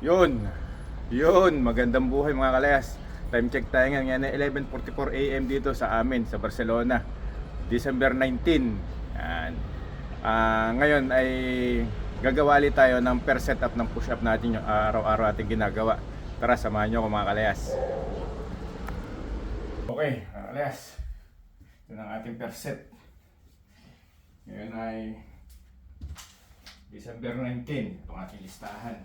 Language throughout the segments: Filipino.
Yun, yun, magandang buhay mga kalayas. Time check tayo ngayon ay 11:44 AM dito sa amin sa Barcelona, December 19. Yan. Ngayon ay gagawali tayo ng per setup ng push-up natin yung araw-araw ating ginagawa. Tara, samahan nyo ako mga kalayas. Okay, mga kalayas. Ito ang ating per set. Ngayon ay December 19. Itong ating listahan.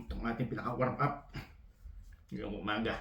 Itong ating pinaka-warm up ngayong umaga.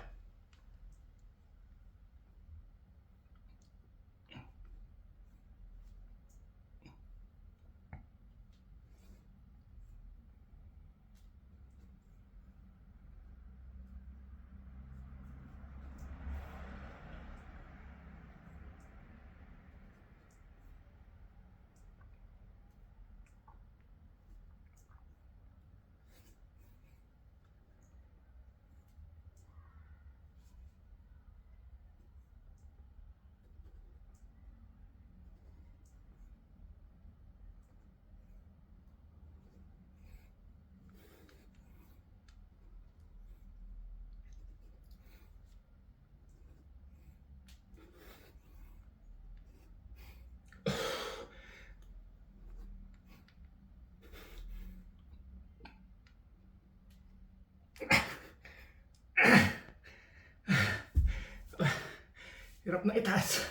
Hirap na itaas.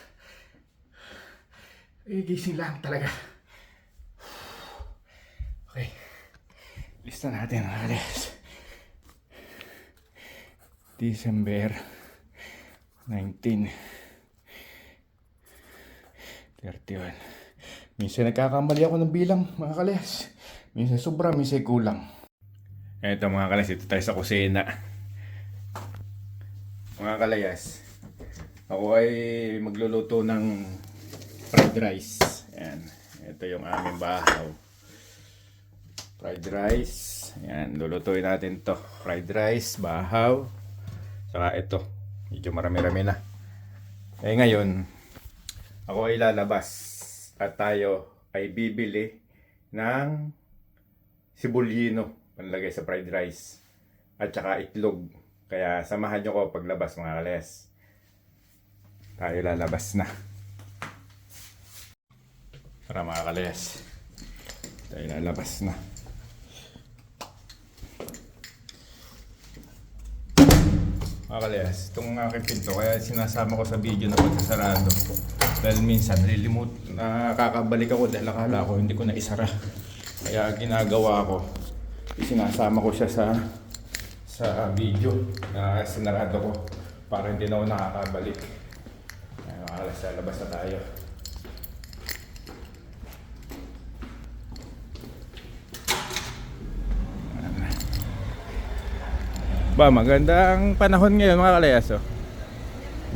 Gising lang talaga. Okay. Lista natin mga kalayas. December 19. 31. Minsan nagkakamali ako ng bilang mga kalayas. Minsan sobra, minsan kulang. Eto mga kalayas, ito tayo sa kusina. Mga kalayas, ako ay magluluto ng fried rice. Ayan. Ito yung aming bahaw. Fried rice. Ayan. Lulutuin natin to. Fried rice, bahaw. Saka ito. Medyo marami-rami na. Eh ngayon, ako ay lalabas. At tayo ay bibili ng sibulyino. Panlagay sa fried rice. At saka itlog. Kaya samahan nyo ko paglabas mga kalayas. Tayo lalabas na. Para mga kalayas. Tayo lalabas na. Mga kalayas, itong aking pinto, kaya sinasama ko sa video na pagsasarado. Dahil minsan, nakakabalik ako dahil akala ko hindi ko na isara. Kaya ginagawa ko, sinasama ko siya sa video na sinarado ko para hindi na ako nakakabalik. Alas sa labas na tayo. Ba, magandang panahon ngayon mga kalayas. Oh.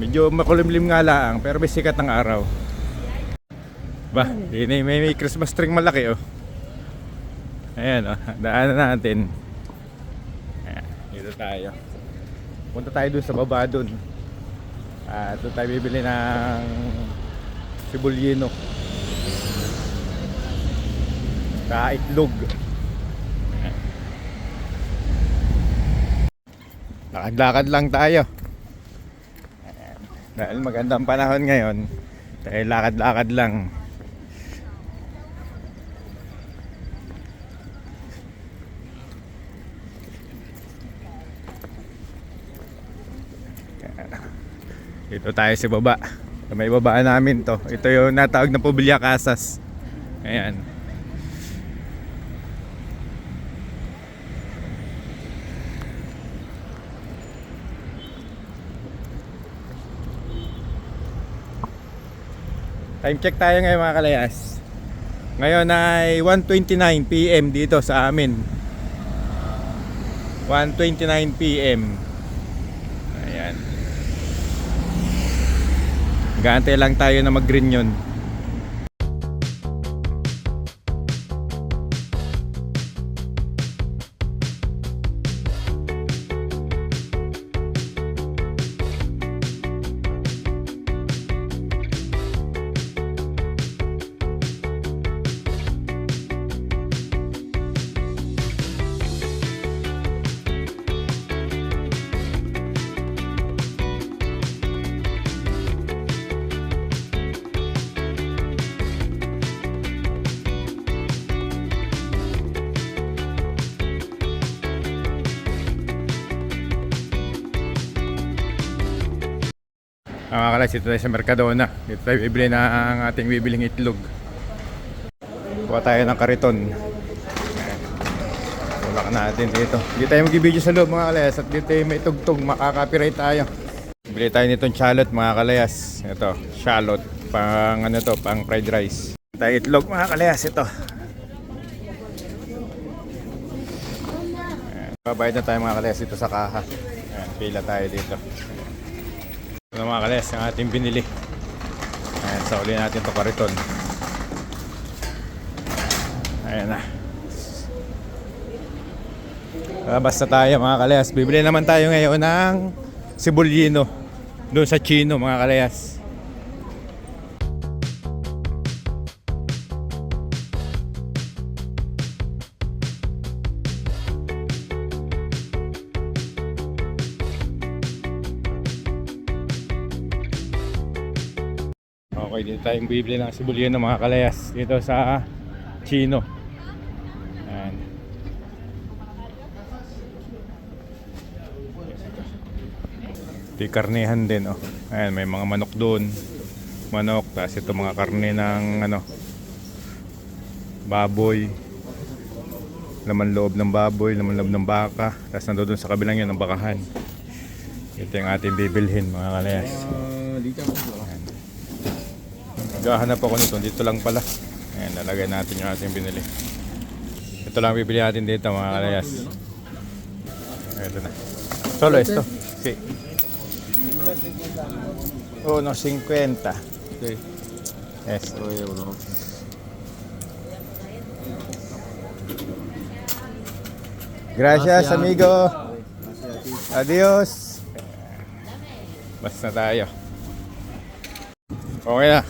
Medyo makulimlim nga lang pero may sikat ng araw. Ba, may Christmas tree malaki oh. Ayan oh, daanan natin. Ayan, dito tayo. Punta tayo dun sa baba dun. Ito tayo bibili ng sibulyino sa itlog. Lakad-lakad lang tayo. Dahil magandang panahon ngayon, tayo lakad-lakad lang. Dito tayo sa baba. May babaan namin to. Ito yung natawag na Publia Casas. Ayan. Time check tayo ngayon mga kalayas. Ngayon ay 1:29 PM dito sa amin. 1:29 PM. Ayan. Gantay lang tayo na mag-green yun. Mga kalas, dito tayo sa Mercadona. Dito tayo bibili ng ating bibiling itlog. Kuha tayo ng kariton. Tulak natin dito. Hindi tayo mag-video sa loob mga kalayas. At dito tayo may tugtog. Makaka-copyright tayo. Bili tayo nitong shallot mga kalayas. Ito, shallot. Pang ano to, pang fried rice. Tayo itlog mga kalayas. Ito. Babayad na tayo mga kalayas dito sa kaha. Ayan, pila tayo dito. Ito mga kalayas, ang ating binili. Ayan, sa uli natin ito kariton. Ayan na. Labas na tayo mga kalayas. Bibili naman tayo ngayon ng sibulino. Doon sa Chino mga kalayas. Okay, dito tayong bibili ng sibulino mga kalayas. Dito sa Chino. Ayan. Ito yung karnihan din, oh. Ayan, may mga manok doon. Manok, tapos ito mga karne ng ano, baboy. Laman loob ng baboy, laman loob ng baka. Tapos nandoon sa kabilang yun, ng bakahan. Ito yung ating bibilhin mga kalayas. Ayan. Naghahanap ako nito, dito lang pala. Ayan, lalagay natin yung ating binili. Ito lang bibili natin dito mga kalayas. Ito na. Solo esto. Sí. 1.50. Sí. Yes. Oye, bro. Gracias, Gracias. amigo. Gracias a ti. Adios. Basta tayo. Okay na.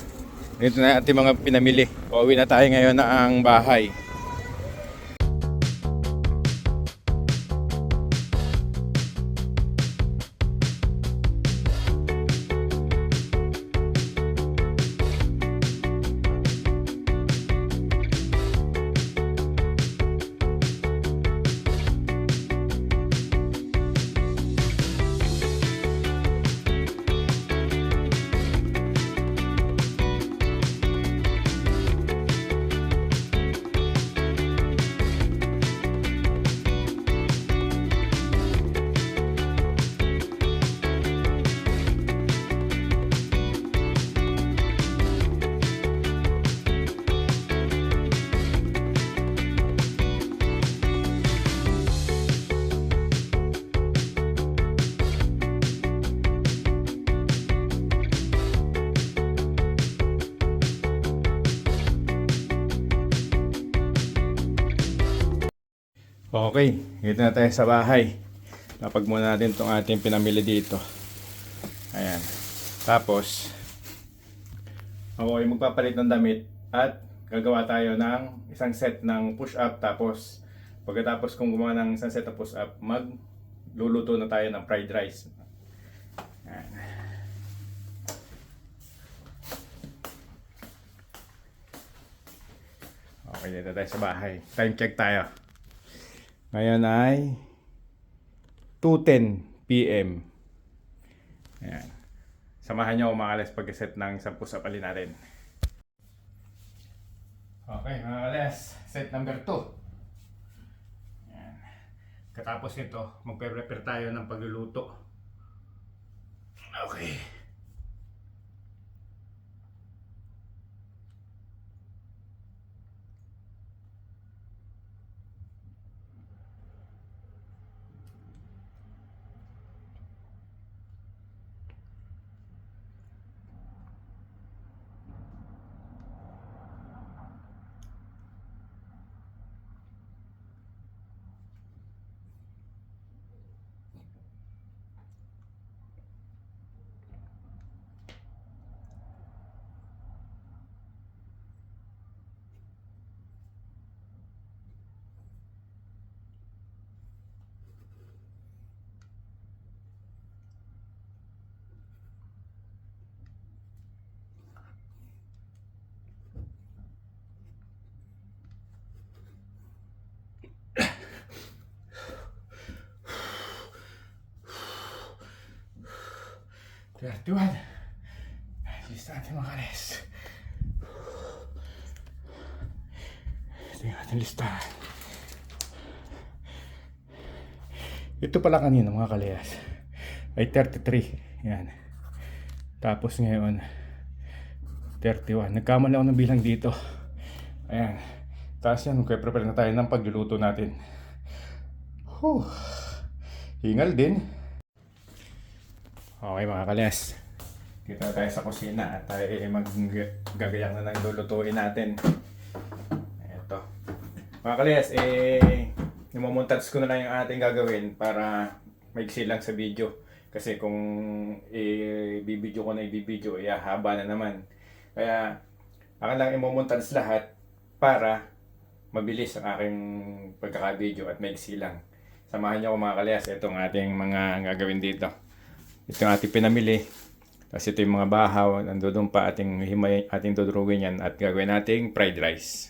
Dito na ating mga pinamili. Pauwi na tayo ngayon na ang bahay. Okay, dito na tayo sa bahay. Napag muna natin itong ating pinamili dito. Ayan. Tapos, ako ay magpapalit ng damit at gagawa tayo ng isang set ng push-up. Tapos, pagkatapos kong gumawa ng isang set ng push-up, magluluto na tayo ng fried rice. Ayan. Okay, dito tayo sa bahay. Time check tayo. Ngayon ay 2:10 PM. Ayan. Samahan nyo ako mga kalas pag-set ng isang push-up alin natin. Okay mga kalas, set number 2. Ayan. Katapos nito, magpe-prepare tayo ng pagluluto. Okay. Tuwan. natin mga kalayas. Ito yung ating listahan. Ito pala kanina mga kalayas ay 33. Yan. Tapos ngayon 31. Nagkamali ako ng bilang dito. Ayan. Tapos yan, prepare na tayo ng pagluluto natin. Hingal din. Okay mga kalayas. Dito na tayo sa kusina at tayo maggagayang na ng lulutuin natin. Ito. Mga kalayas, nimomontage ko na lang yung ating gagawin para maiksi lang sa video. Kasi kung ibibidyo ko na ibibidyo, haba na naman. Kaya, akin lang imomontage lahat para mabilis ang aking pagkakabidyo at maiksi lang. Samahan niyo ako mga kalayas, itong ating mga gagawin dito. Ito yung ating pinamili. Tapos ito yung mga bahaw, nandoon pa ating himay, ating dudurugin yan at gagawin nating fried rice.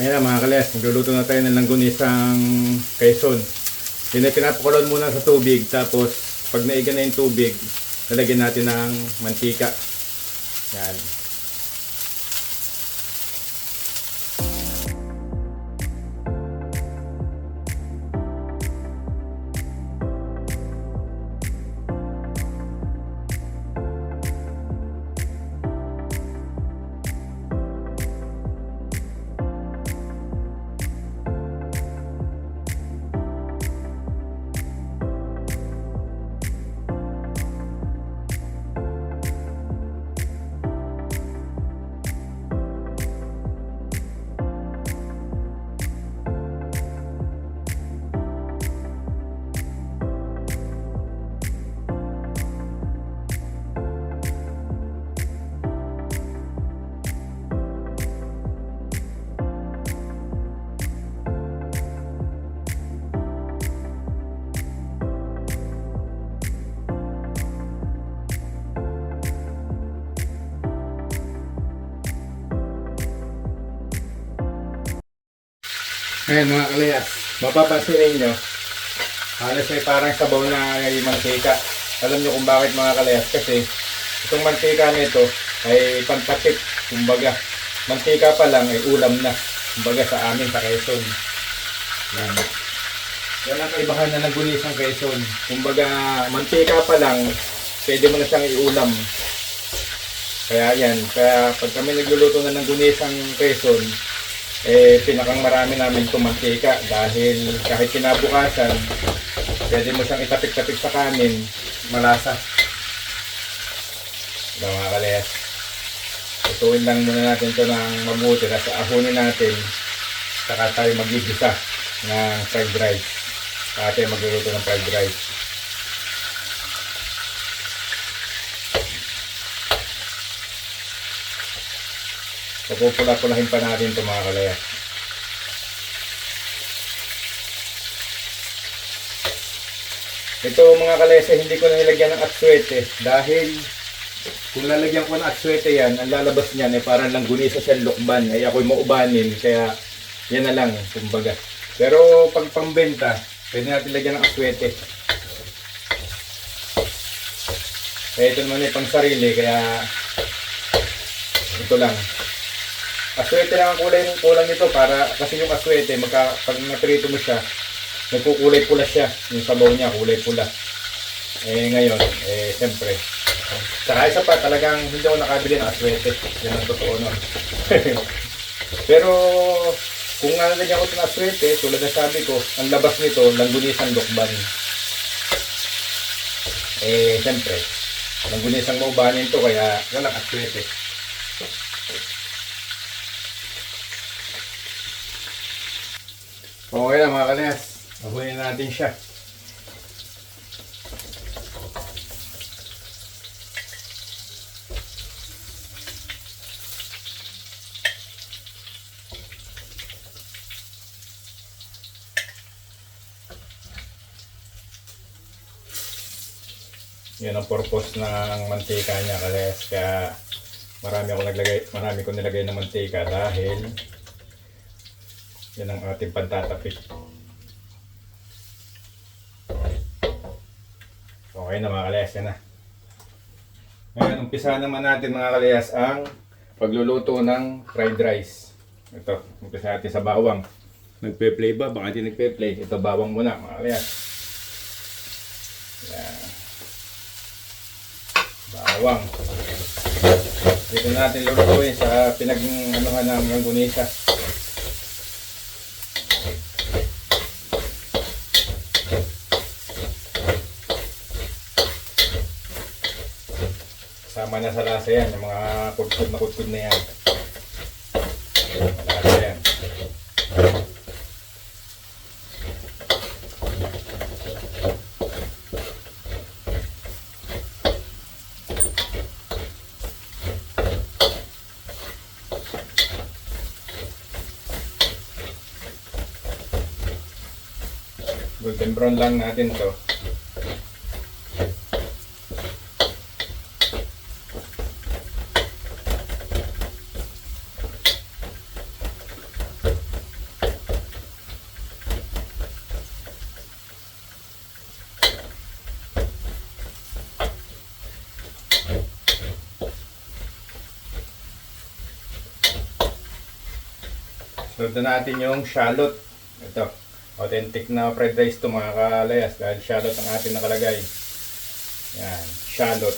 Ayan na mga kalayas, magluluto na tayo ng langgunisang Quezon. Yun ay pinapakulon muna sa tubig, tapos pag naiga na yung tubig, lalagyan natin ng mantika. Yan. Ayan mga kalayas, mapapansin ninyo, halos ay parang sabaw na yung mantika. Alam nyo kung bakit mga kalayas, kasi itong mantika nito ay pampatip. Kumbaga, mantika pa lang ay ulam na. Kumbaga sa amin sa Quezon. Yan. Yan ang kaibahan na naggunisang Quezon. Kumbaga, mantika pa lang, pwede mo na siyang iulam. Kaya yan, kaya pag kami nagluluto na ng gunisang Quezon, pinakang marami namin itong mantika dahil kahit kinabukasan pwede mo siyang itapik-tapik sa kanin, malasa. Diba mga kalayas, tutuin lang muna natin ito ng mabuti, nasa ahonin natin, saka tayo magigisa ng fried rice. Saka tayo magluluto ng fried rice. Pupula-pulahin pa natin ito mga kalayas. Ito mga kalayas, hindi ko na nilagyan ng atswete dahil kung lalagyan ko ng atswete yan, ang lalabas niyan ay parang langgunisa siyang lukban. Ay ako'y maubanin, kaya yan na lang, kumbaga. Pero pag pambenta, pwede natin lagyan ng atswete. Kaya ito naman ay pang sarili, kaya ito lang. Aswete lang ang kulay ng kulang nito para kasi yung aswete pag naprito mo siya, nagkukulay pula siya, yung sabaw niya kulay pula. Ngayon, siyempre. Saka isa pa, talagang hindi ako nakabili ng aswete. Yan ang totoo nun. Pero kung nalagyan ko ng aswete, tulad na sabi ko, ang labas nito, langgunisang lukban. Siyempre, langgunisang maubanin to, kaya walang aswete. Okay na mga kalayas, mahunin natin siya. Yan ang purpose ng mantika niya kalayas, kaya marami ko nilagay ng mantika dahil yan ang ating pantatapik. Okay na mga kalayas, yan na. Ngayon, umpisa naman natin mga kalayas ang pagluluto ng fried rice. Ito, umpisa natin sa bawang. Nagpe-play ba? Baka hindi nagpe-play. Ito, bawang muna mga kalayas. Yan. Bawang. Dito natin lulutuin sa pinag-anuhan ng langgunisa. Sama na sa lasa yan, yung mga kudkod na yan. Malasa yan. Golden brown lang natin to. Sunod na natin yung shallot. Ito, authentic na fried rice to mga kalayas dahil shallot ang ating nakalagay. Yan, shallot.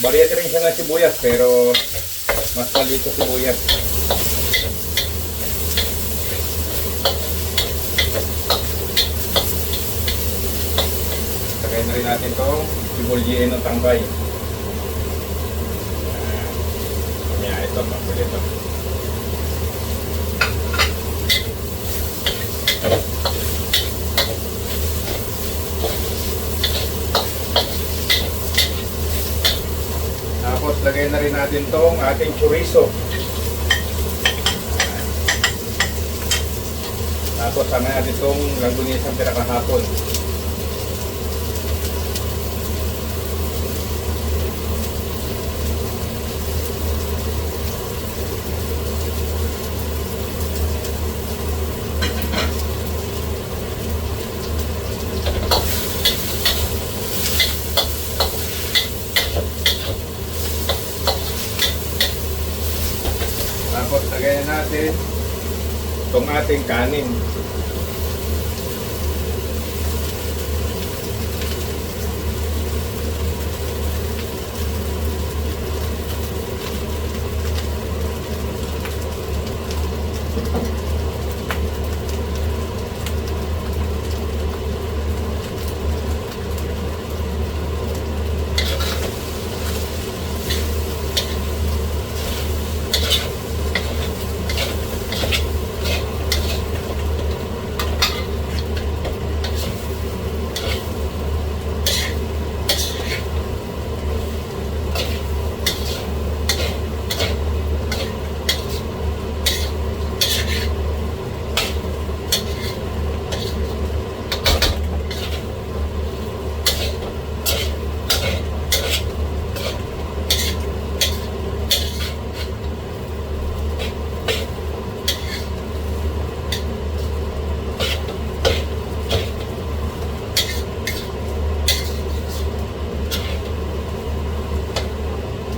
Variety rin siya ng sibuyas pero mas maliit sa sibuyas. Lagay na rin natin itong sibulye ng tangkay. Yan, ito, pagpuli ito. Tapos lagay na rin natin itong ating chorizo. Tapos sama natin itong langgunisang pinakahapon. Tapos lagay na natin itong ating kanin.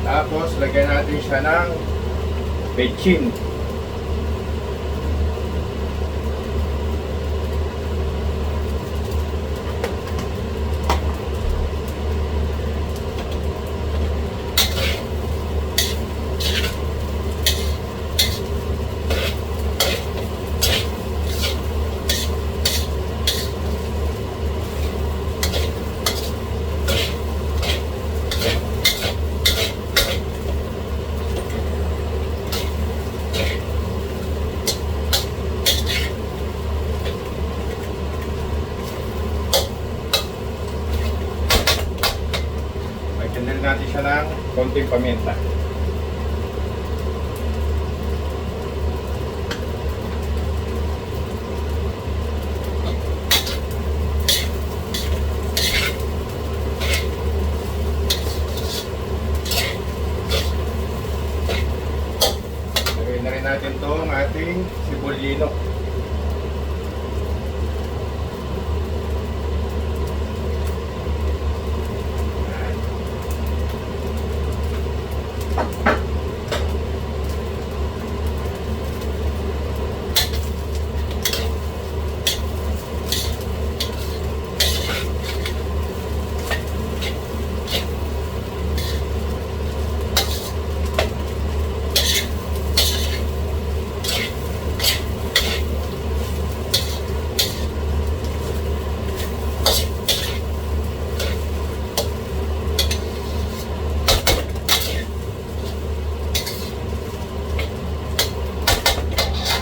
Tapos lagyan natin siya ng bechin. Lagyan natin siya ng konting paminta. Lagyan na rin natin itong ating sibulino.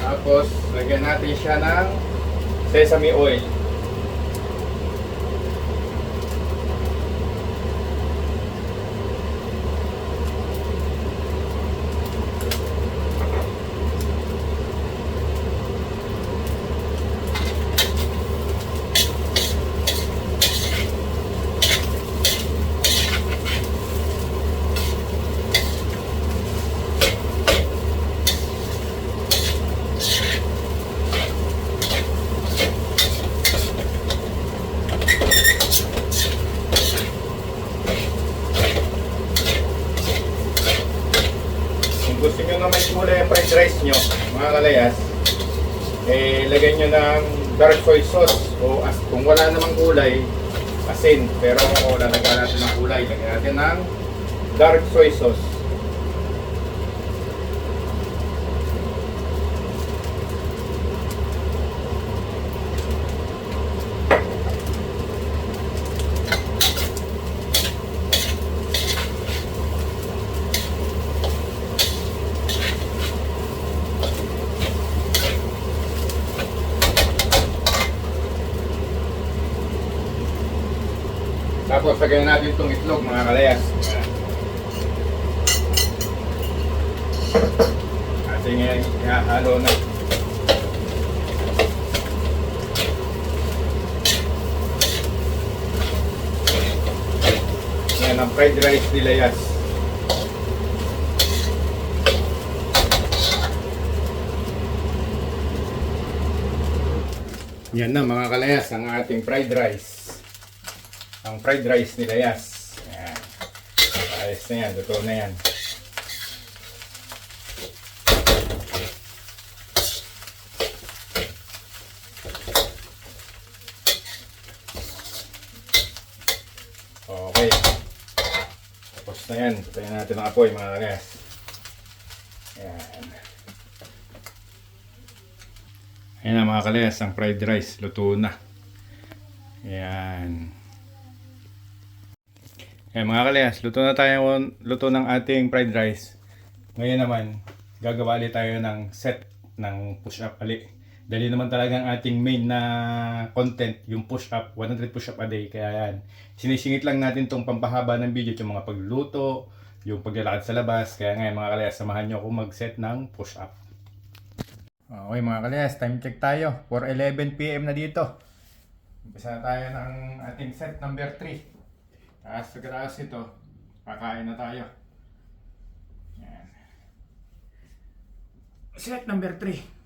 Tapos, lagyan natin siya ng sesame oil. gusto nyo na may kulay ang fried rice nyo, mga kalayas, lagyan nyo ng dark soy sauce o kung wala namang kulay, asin. Pero kung lalagyan natin ng kulay, lagyan natin ng dark soy sauce. Tapos lagyan natin itong itlog, mga kalayas. Kasi ngayon, ihahalo na. Yan ang fried rice nila, Yas. Yan na, mga kalayas, ang ating fried rice. Ang fried rice nila, Yas. Ayan. Ayos na yan, totoo na yan. Okay. Tapos na yan. Patayin natin ang apoy, mga kalayas. Ayan. Ayan na, mga kalayas, ang fried rice. Luto na. Ayan. Ayan, mga kalayas, luto ng ating fried rice. Ngayon naman, gagawa ulit tayo ng set ng push-up ali. Dali naman talaga ang ating main na content, yung push-up, 100 push-up a day. Kaya yan, sinisingit lang natin tong pampahaba ng video, yung mga pagluluto, yung paglalakad sa labas. Kaya ngayon, mga kalayas, samahan nyo ako mag-set ng push-up. Okay, mga kalayas, time check tayo. 4:11 PM na dito. Umpisa na tayo ng ating set number 3. Pagkatapos ito, kakain na tayo. Yan. Set number 3.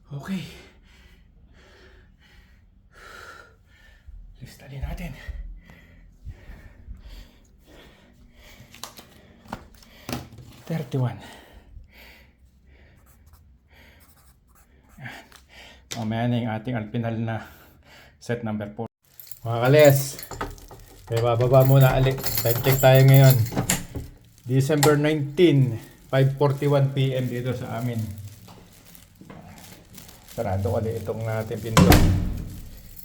Okay. Listalin natin. $31. Mamaya na yung ating alpinal na set number 4. Mga kalayas, kaya bababa muna alik. Time check tayo ngayon. December 19, 5:41 PM dito sa amin. Sarado ulit itong natin pinto.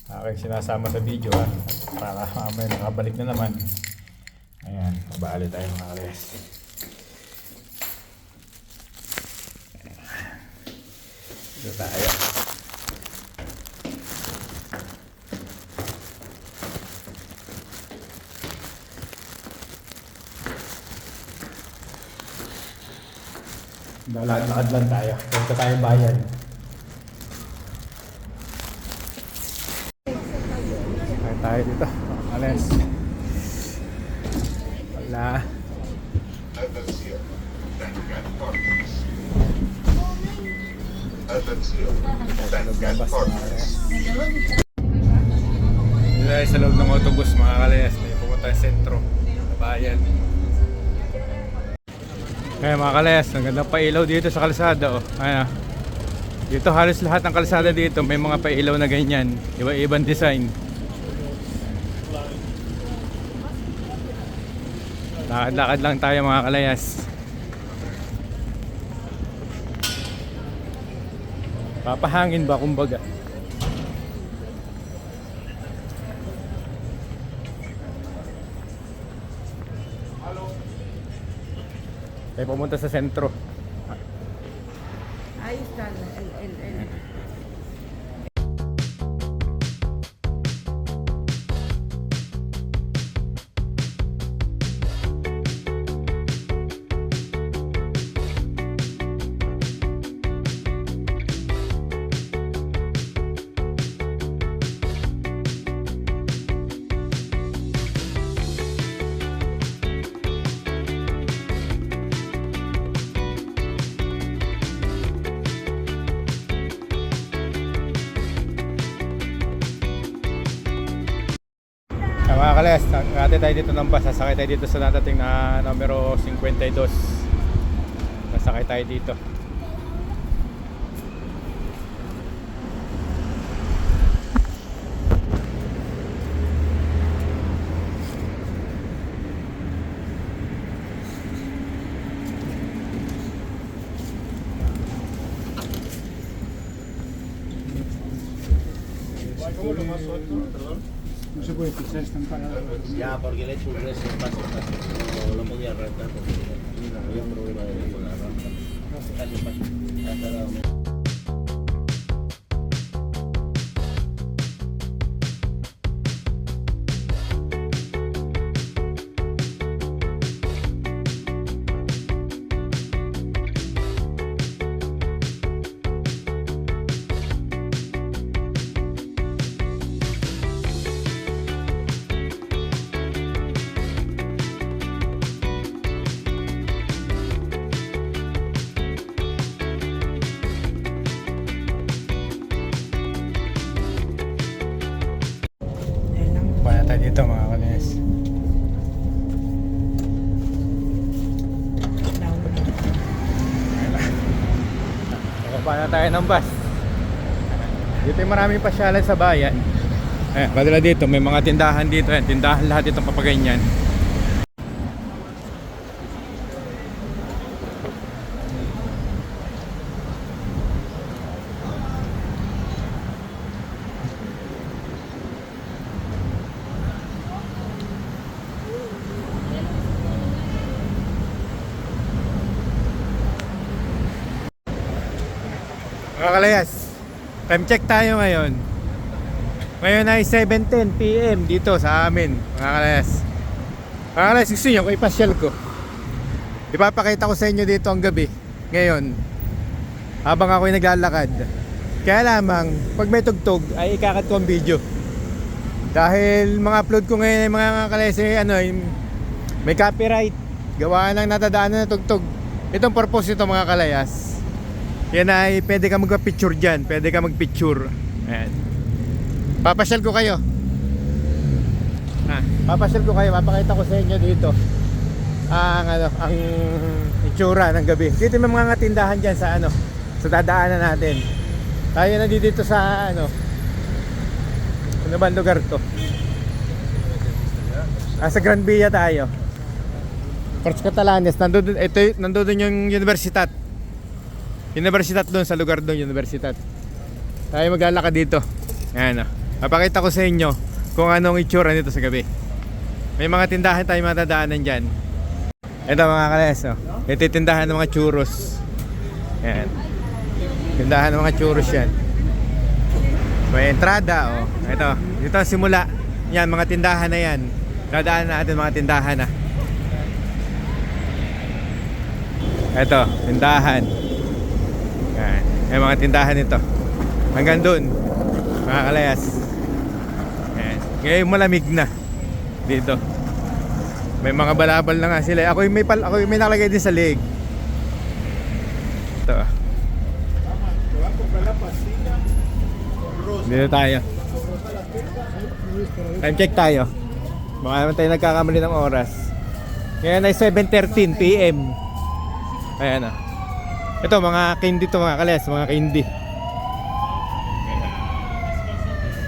Aking sinasama sa video ha. Para mamaya nakabalik na naman. Ayan, mabali tayo mga kalayas. Dito tayo. Lakad lang tayo. Punta tayo bayan. Tayo dito, alas. Wala. Dito tayo sa loob ng autobus, mga kalayas. Pupunta sa sentro, sa bayan. Kaya mga kalayas, ang gandang pailaw dito sa kalsada. Oh. Ayan. Dito halos lahat ng kalsada dito may mga pailaw na ganyan. Iba-ibang design. Lakad-lakad lang tayo mga kalayas. Papahangin ba kumbaga? Tayo pumunta sa sentro. Ahí está el. Mga kalayas, nakati tayo dito ng bus. Sasakay tayo dito sa natating na numero 52. Nasakay tayo dito. No se puede pisar, están parados. Ya, porque le he hecho un reset paso a paso. No lo podía arrancar porque había un problema con la rampa. No sé, casi paso. Ha tardado menos. Paano tayo dito mga kalayas? Paano tayo ng bus? Dito yung maraming pasyalan sa bayan. Badala dito, may mga tindahan dito. Tindahan lahat itong papaganyan. Mga kalayas, time check tayo ngayon. Ngayon ay 7:10 PM dito sa amin, mga kalayas. Mga kalayas, gusto nyo kung ipasyal ko, ipapakita ko sa inyo dito ang gabi ngayon habang ako'y naglalakad. Kaya lamang, pag may tugtog ay ikakat ko ang video. Dahil mga upload ko ngayon ay mga kalayas may copyright. Gawa ng natadaanan na tugtog. Itong purpose nito mga kalayas, yan ay pwede ka magpa-picture dyan. Pwede ka mag-picture. Ayan. Papasyal ko kayo. Papasyal ko kayo. Papakita ko sa inyo dito ang itsura ng gabi. Dito may mga tindahan dyan sa sa dadaanan natin. Tayo na dito sa ano bang lugar to? Sa Gran Via tayo. Corts Catalanes. Nandun yung universidad. Universidad doon sa lugar doon, universidad. Tayo maglalakad dito. Ayan o. Papakita ko sa inyo kung anong itsura nito sa gabi. May mga tindahan tayo matadaanan dyan. Ito mga kalayas o. Ito yung tindahan ng mga churros. Ayan. Tindahan ng mga churros yan. May entrada o. Ito. Dito ang simula. Yan, mga tindahan na yan. Dadaan natin mga tindahan na. Ito, tindahan. May mga tindahan ito hanggang doon mga kalayas. Ayan. Ngayon malamig na dito. May mga balabal na nga sila. Ako may nakalagay din sa leg. Ito. Dito tayo. Time check tayo. Baka naman tayo nagkakamali ng oras. Ngayon ay 7:13 PM. Ayan o. Ito mga candy to mga kalayas, mga candy.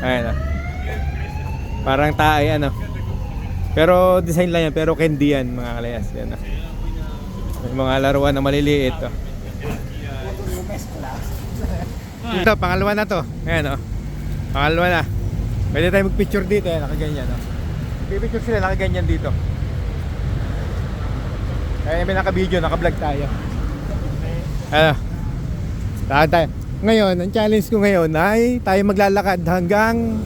Ayan o. Parang taay Pero design lang yan, pero candy yan mga kalayas. Yan o. May mga laruan na maliliit o. Ito, pangalawa na to. Ayan o. Pangalawa na. Pwede tayo mag-picture dito, nakaganyan o. Pipicture sila, nakaganyan dito. Kaya may naka-video, naka-vlog tayo. Ano? Tahan tayo. Ngayon, ang challenge ko ngayon ay tayo maglalakad hanggang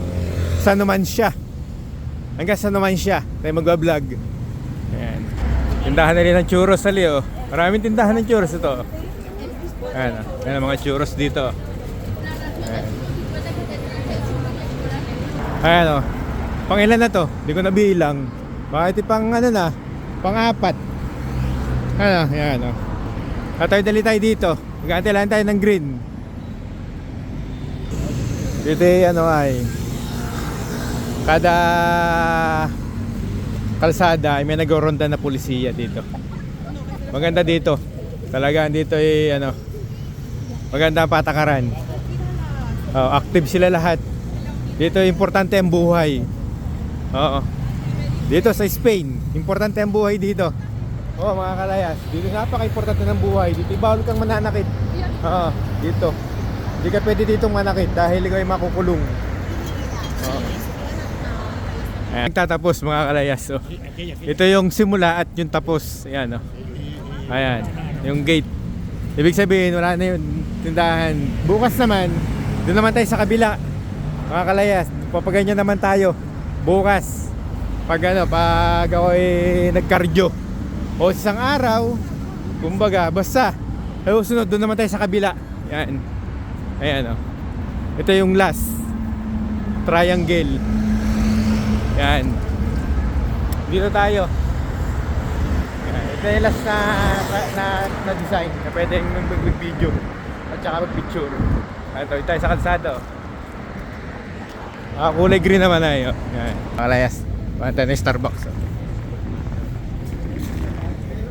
sa Numancia. Hanggang sa Numancia, tayo magbablog. Ayan. Tindahan na rin ng churros sa Leo. Maraming tindahan ng churros ito. Ayan, ayan ang mga churros dito. Ayan. Ayan o. Pang ilan na to? Hindi ko nabilang. Bakit pang ano na? Pang-apat. Ano? Ayan o. At tayo dali tayo dito. Mag-aantay lang tayo ng green. Dito ano ay kada kalsada ay may nagro-ronda na pulisiya dito. Maganda dito. Talaga dito ay ano, maganda ang patakaran. Active sila lahat. Dito importante ang buhay. Oo. Dito sa Spain, importante ang buhay dito. Oo mga kalayas, dito napaka-importante ng buhay. Dito bawal kang mananakit. Oo, dito. Hindi ka pwede ditong manakit dahil ikaw ay makukulong. Oo. Ayan. Tatapos mga kalayas. So, ito yung simula at yung tapos. Ayan o. Ayan. Yung gate. Ibig sabihin wala na yung tindahan. Bukas naman, doon naman tayo sa kabila. Mga kalayas, papaganyan naman tayo. Bukas. Pag ako ay nag-cardio. O isang araw, kumbaga, basta. Sunod, doon naman tayo sa kabila. Ayan. Ayan o. Ito yung last triangle. Yan. Dito tayo. Yan. Ito yung last na design na pwedeng mag-video at saka mag-picture. Ito tayo sa kalsado. Kulay green naman na yun. Yan. Makalayas. Panta na yung Starbucks.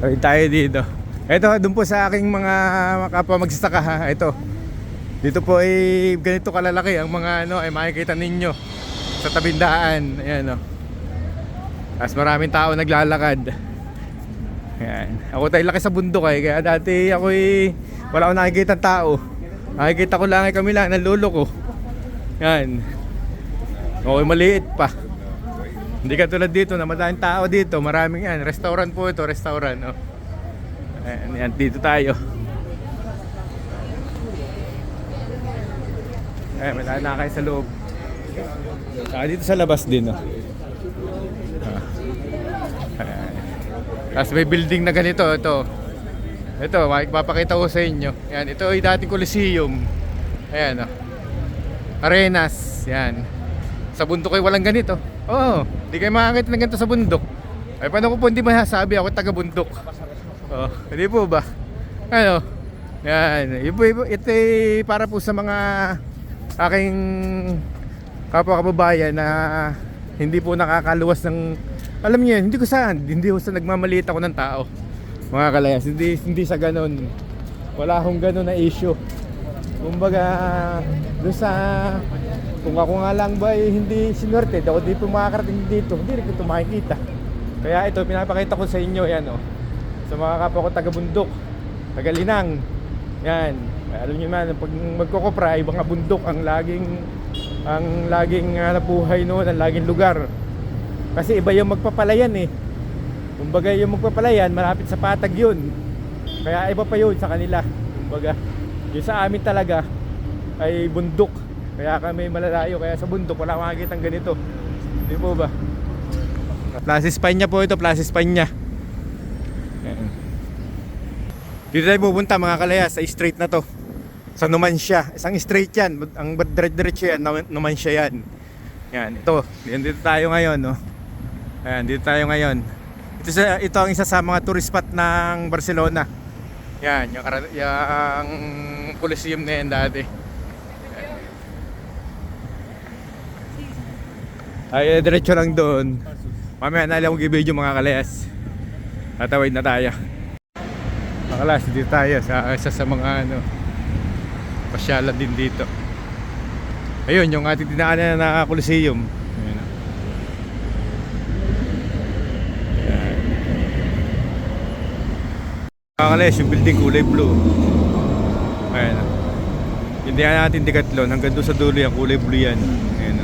Ito tayo dito. Ito, dun po sa aking mga kapwa magsasaka ha. Ito. Dito po ay ganito kalalaki ang mga ay makikita ninyo sa tabindaan. Ayan o. Tapos maraming tao naglalakad. Ayan. Ako tayo laki sa bundok kaya dati ako wala akong nakikita tao. Nakikita ko lang kami lang nalulo ko. Ayan. Okay, maliit pa. Hindi katulad dito na madaming tao dito. Maraming yan. Restaurant po ito, restaurant. Oh. Ayan, dito tayo. Ayan, may nakakay sa loob. Dito sa labas din. Oh. Tapos may building na ganito. Ito, makikipapakita ko sa inyo. Ayan, ito ay dating Coliseum. Ayan, oh. Arenas. Ayan. Sa bundok ay walang ganito. Oo, hindi kayo makakita ng ganito sa bundok. Ay, paano ko po hindi masasabi ako taga-bundok? Oh, hindi po ba? Ano? Yan. Ito ay para po sa mga aking kapwa kababayan na hindi po nakakaluwas ng, alam niyo, hindi ko sa nagmamaliit ako ng tao. Mga kalayas, hindi sa ganun. Wala akong ganun na issue. Kumbaga, doon sa, kung ako nga lang ba hindi sinuwerte, ako di po makakarating dito, hindi rin ko ito makikita. Kaya ito, pinapakita ko sa inyo, yan o. Sa mga kapwa ko taga-bundok, taga-Linang. Yan. Alam niyo man, pag magkukopra, ibang bundok ang laging nabuhay noon, ang laging lugar. Kasi iba yung magpapalayan eh. Kumbaga yung magpapalayan, malapit sa patag yun. Kaya iba pa yun sa kanila. Kumbaga, yung sa amin talaga ay bundok. Kaya kami malalayo. Kaya sa bundok wala makikitang ganito. Di po ba? Plaza España po ito, Plaza España. Dito tayo pupunta mga kalayas, sa street na to. Sa Numancia. Isang street yan. Ang diretso yan, Numancia yan. Yan, ito. Dito tayo ngayon, no? Ayan, dito tayo ngayon. Ito ang isa sa mga tourist spot ng Barcelona. Yan, yung Coliseum na yan dati. Ay, diretso lang doon. Mamaya na lang kong i-video mga kalayas. Tatawid na tayo. Mga kalayas, dito tayo sa isa sa mga pasyalan din dito. Ayun, yung ating dinaanan na Coliseum. Ayun. Ayan. Mga kalayas, yung building kulay blue. Ayan. Hindi natin Decathlon, hanggang doon sa dulo yan, kulay blue yan. Ayan.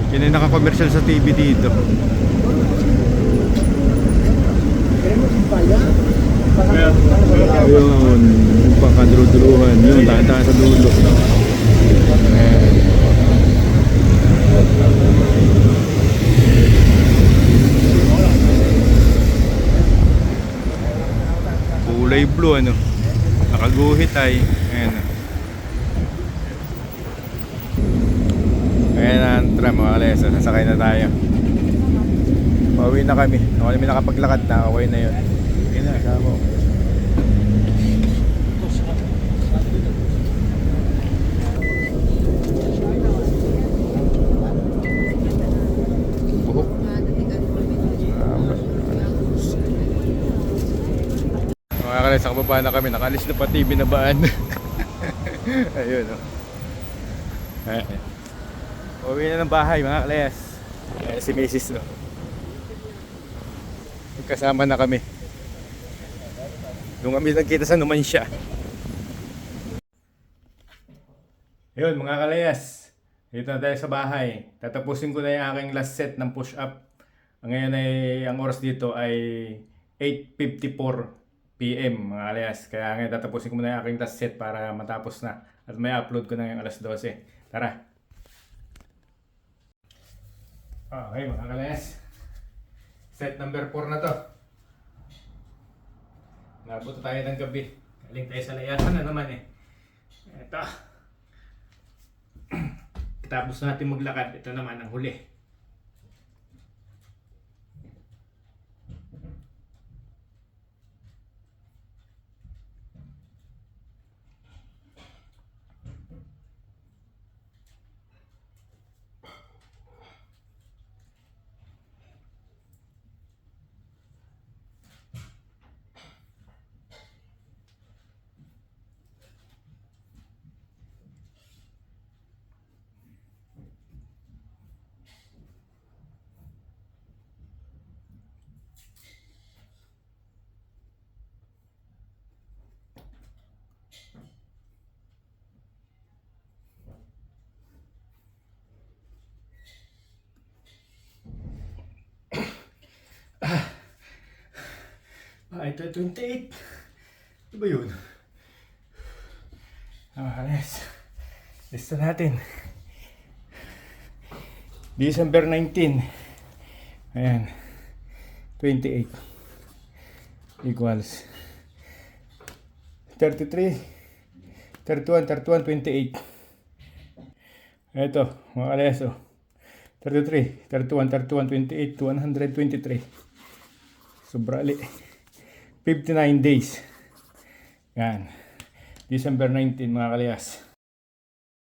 Yun yung naka-commercial sa TV dito. Ayun, yung pangkadrudruhan. Yun, tahan sa dulo. Ayan. Kulay blue, ano. Nakaguhit ay. Ayan. Ayan ang tram, mga kaleso. Nasakay na tayo. Pauwi na kami. Ako kami nakapaglakad na. Okay na yun. Yun na, sama ko. Buhok. Mga kaleso, nakababa na kami. Nakalis na pati binabaan. Ayun, oh. Ayan. Pauwi na ng bahay, mga kales. Ayan si Mrs. No? Kasama na kami. Doon kami nagkita sa Numancia. Yun mga kalayas, dito na tayo sa bahay. Tatapusin ko na yung aking last set ng push-up. Ngayon ay, ang oras dito ay 8:54 PM mga kalayas. Kaya ngayon tatapusin ko muna yung aking last set para matapos na. At may upload ko na yung alas 12. Tara! Okay mga kalayas. Set number 4 na to. Nabot tayo ng gabi. Galing tayo sa layasan na naman eh. Ito. Tapos natin maglakad. Ito naman ang huli. Ito 28. Ano ba yun? Yes. Lista natin. December 19. Ayan. 28 equals 33 31 31 28. Ito mga kaleso, 33 31 31 28 123. Sobrali 59 days. Yan. December 19 mga kalayas.